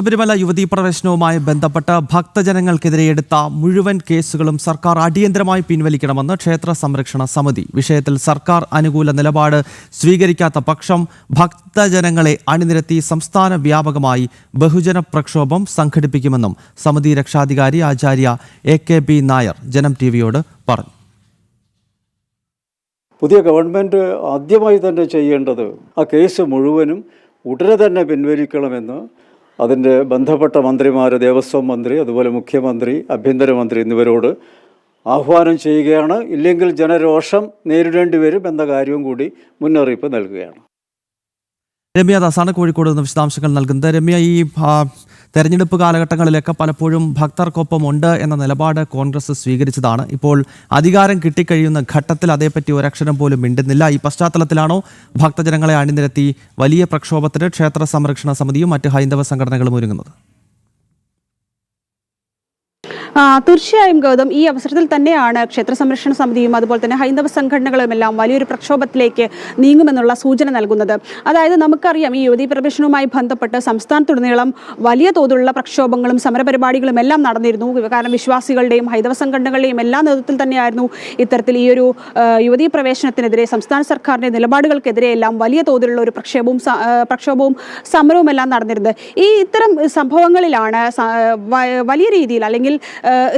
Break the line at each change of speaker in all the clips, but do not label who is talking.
ശബരിമല യുവതീ പ്രവേശനവുമായി ബന്ധപ്പെട്ട് ഭക്തജനങ്ങൾക്കെതിരെ എടുത്ത മുഴുവൻ കേസുകളും സർക്കാർ അടിയന്തരമായി പിൻവലിക്കണമെന്ന് ക്ഷേത്ര സംരക്ഷണ സമിതി. വിഷയത്തിൽ സർക്കാർ അനുകൂല നിലപാട് സ്വീകരിക്കാത്ത പക്ഷം ഭക്തജനങ്ങളെ അണിനിരത്തി സംസ്ഥാന വ്യാപകമായി ബഹുജന പ്രക്ഷോഭം സംഘടിപ്പിക്കുമെന്നും സമിതി രക്ഷാധികാരി ആചാര്യ AK.B. നായർ ജനം ടിവിയോട് പറഞ്ഞു.
പുതിയ ഗവൺമെൻറ് ആദ്യമായി തന്നെ ചെയ്യേണ്ടത് ആ കേസ് മുഴുവനും ഉടനെ തന്നെ പിൻവലിക്കണമെന്ന് അതിൻ്റെ ബന്ധപ്പെട്ട മന്ത്രിമാർ, ദേവസ്വം മന്ത്രി, അതുപോലെ മുഖ്യമന്ത്രി, ആഭ്യന്തരമന്ത്രി എന്നിവരോട് ആഹ്വാനം ചെയ്യുകയാണ്. ഇല്ലെങ്കിൽ ജനരോഷം നേരിടേണ്ടി വരും എന്ന കാര്യവും കൂടി മുന്നറിയിപ്പ് നൽകുകയാണ്.
രമ്യ ദാസാണ് കോഴിക്കോട് നിന്ന് വിശദാംശങ്ങൾ നൽകുന്നത്. രമ്യ, ഈ തെരഞ്ഞെടുപ്പ് കാലഘട്ടങ്ങളിലൊക്കെ പലപ്പോഴും ഭക്തർക്കൊപ്പം ഉണ്ട് എന്ന നിലപാട് കോൺഗ്രസ് സ്വീകരിച്ചതാണ്. ഇപ്പോൾ അധികാരം കിട്ടിക്കഴിയുന്ന ഘട്ടത്തിൽ അതേപ്പറ്റി ഒരക്ഷരം പോലും മിണ്ടുന്നില്ല. ഈ പശ്ചാത്തലത്തിലാണോ ഭക്തജനങ്ങളെ അണിനിരത്തി വലിയ പ്രക്ഷോഭത്തിന് ക്ഷേത്ര സംരക്ഷണ സമിതിയും മറ്റ് ഹൈന്ദവ സംഘടനകളും ഒരുങ്ങുന്നത്?
തീർച്ചയായും ഗൗതം, ഈ അവസരത്തിൽ തന്നെയാണ് ക്ഷേത്ര സംരക്ഷണ സമിതിയും അതുപോലെ തന്നെ ഹൈന്ദവ സംഘടനകളും എല്ലാം വലിയൊരു പ്രക്ഷോഭത്തിലേക്ക് നീങ്ങുമെന്നുള്ള സൂചന നൽകുന്നത്. അതായത് നമുക്കറിയാം, ഈ യുവതീ പ്രവേശനവുമായി ബന്ധപ്പെട്ട് സംസ്ഥാനത്തുടനീളം വലിയ തോതിലുള്ള പ്രക്ഷോഭങ്ങളും സമരപരിപാടികളും എല്ലാം നടന്നിരുന്നു. കാരണം വിശ്വാസികളുടെയും ഹൈന്ദവ സംഘടനകളുടെയും എല്ലാ നേതൃത്വത്തിൽ തന്നെയായിരുന്നു ഇത്തരത്തിൽ ഈ ഒരു യുവതീ പ്രവേശനത്തിനെതിരെ, സംസ്ഥാന സർക്കാരിൻ്റെ നിലപാടുകൾക്കെതിരെ എല്ലാം വലിയ തോതിലുള്ള ഒരു പ്രക്ഷോഭവും സമരവും എല്ലാം നടന്നിരുന്നത്. ഇത്തരം സംഭവങ്ങളിലാണ് വലിയ രീതിയിൽ അല്ലെങ്കിൽ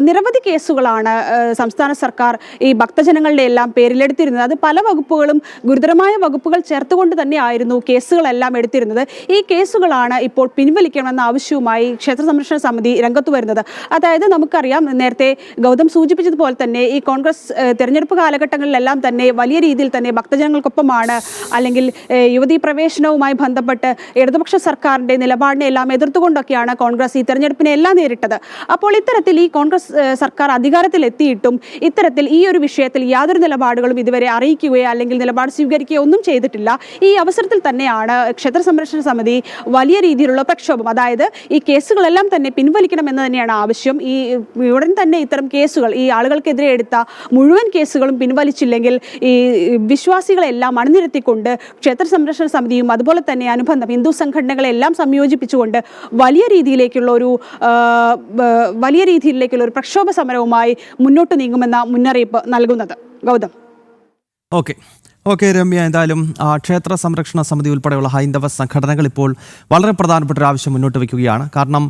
നിരവധി കേസുകളാണ് സംസ്ഥാന സർക്കാർ ഈ ഭക്തജനങ്ങളുടെ എല്ലാം പേരിലെടുത്തിരുന്നത്. അത് പല വകുപ്പുകളും ഗുരുതരമായ വകുപ്പുകൾ ചേർത്തുകൊണ്ട് തന്നെയായിരുന്നു കേസുകളെല്ലാം എടുത്തിരുന്നത്. ഈ കേസുകളാണ് ഇപ്പോൾ പിൻവലിക്കണമെന്ന ആവശ്യവുമായി ക്ഷേത്ര സംരക്ഷണ സമിതി രംഗത്ത് വരുന്നത്. അതായത് നമുക്കറിയാം, നേരത്തെ ഗൗതം സൂചിപ്പിച്ചതുപോലെ തന്നെ ഈ കോൺഗ്രസ് തെരഞ്ഞെടുപ്പ് കാലഘട്ടങ്ങളിലെല്ലാം തന്നെ വലിയ രീതിയിൽ തന്നെ ഭക്തജനങ്ങൾക്കൊപ്പമാണ്, അല്ലെങ്കിൽ യുവതീ പ്രവേശനവുമായി ബന്ധപ്പെട്ട് ഇടതുപക്ഷ സർക്കാരിൻ്റെ നിലപാടിനെ എല്ലാം എതിർത്തുകൊണ്ടൊക്കെയാണ് കോൺഗ്രസ് ഈ തെരഞ്ഞെടുപ്പിനെ എല്ലാം നേരിട്ടത്. അപ്പോൾ ഇത്തരത്തിൽ ഈ കോൺഗ്രസ് സർക്കാർ അധികാരത്തിലെത്തിയിട്ടും ഇത്തരത്തിൽ ഈ ഒരു വിഷയത്തിൽ യാതൊരു നിലപാടുകളും ഇതുവരെ അറിയിക്കുകയോ അല്ലെങ്കിൽ നിലപാട് സ്വീകരിക്കുകയോ ഒന്നും ചെയ്തിട്ടില്ല. ഈ അവസരത്തിൽ തന്നെയാണ് ക്ഷേത്ര സംരക്ഷണ സമിതി വലിയ രീതിയിലുള്ള പ്രക്ഷോഭം, അതായത് ഈ കേസുകളെല്ലാം തന്നെ പിൻവലിക്കണമെന്ന് തന്നെയാണ് ആവശ്യം. ഈ ഉടൻ തന്നെ ഇത്തരം കേസുകൾ, ഈ ആളുകൾക്കെതിരെ എടുത്ത മുഴുവൻ കേസുകളും പിൻവലിച്ചില്ലെങ്കിൽ ഈ വിശ്വാസികളെല്ലാം അണിനിരത്തിക്കൊണ്ട് ക്ഷേത്ര സംരക്ഷണ സമിതിയും അതുപോലെ തന്നെ അനുബന്ധ ഹിന്ദു സംഘടനകളെല്ലാം സംയോജിപ്പിച്ചുകൊണ്ട് വലിയ രീതിയിലേക്കുള്ള ഒരു പ്രക്ഷോഭ സമരവുമായി മുന്നോട്ട് നീങ്ങുമെന്ന മുന്നറിയിപ്പ് നൽകുന്നത്. ഗൗതം.
ഓക്കെ രമ്യ, എന്തായാലും ക്ഷേത്ര സംരക്ഷണ സമിതി ഉൾപ്പെടെയുള്ള ഹൈന്ദവ സംഘടനകൾ ഇപ്പോൾ വളരെ പ്രധാനപ്പെട്ട ഒരു ആവശ്യം മുന്നോട്ട് വയ്ക്കുകയാണ്. കാരണം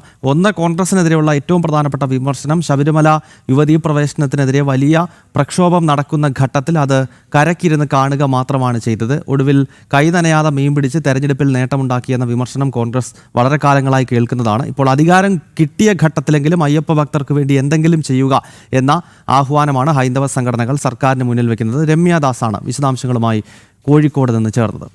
കോൺഗ്രസിനെതിരെയുള്ള ഏറ്റവും പ്രധാനപ്പെട്ട വിമർശനം ശബരിമല യുവതീ പ്രവേശനത്തിനെതിരെ വലിയ പ്രക്ഷോഭം നടക്കുന്ന ഘട്ടത്തിൽ അത് കരക്കിരുന്ന് കാണുക മാത്രമാണ് ചെയ്തത്. ഒടുവിൽ കൈ നനയാതെ മീൻ പിടിച്ച് തെരഞ്ഞെടുപ്പിൽ നേട്ടമുണ്ടാക്കിയെന്ന വിമർശനം കോൺഗ്രസ് വളരെ കാലങ്ങളായി കേൾക്കുന്നതാണ്. ഇപ്പോൾ അധികാരം കിട്ടിയ ഘട്ടത്തിലെങ്കിലും അയ്യപ്പ ഭക്തർക്ക് വേണ്ടി എന്തെങ്കിലും ചെയ്യുക എന്ന ആഹ്വാനമാണ് ഹൈന്ദവ സംഘടനകൾ സർക്കാരിന് മുന്നിൽ വയ്ക്കുന്നത്. രമ്യ ദാസാണ് വിശദാംശങ്ങളുമായി കോഴിക്കോട് നിന്ന് ചേർന്നത്.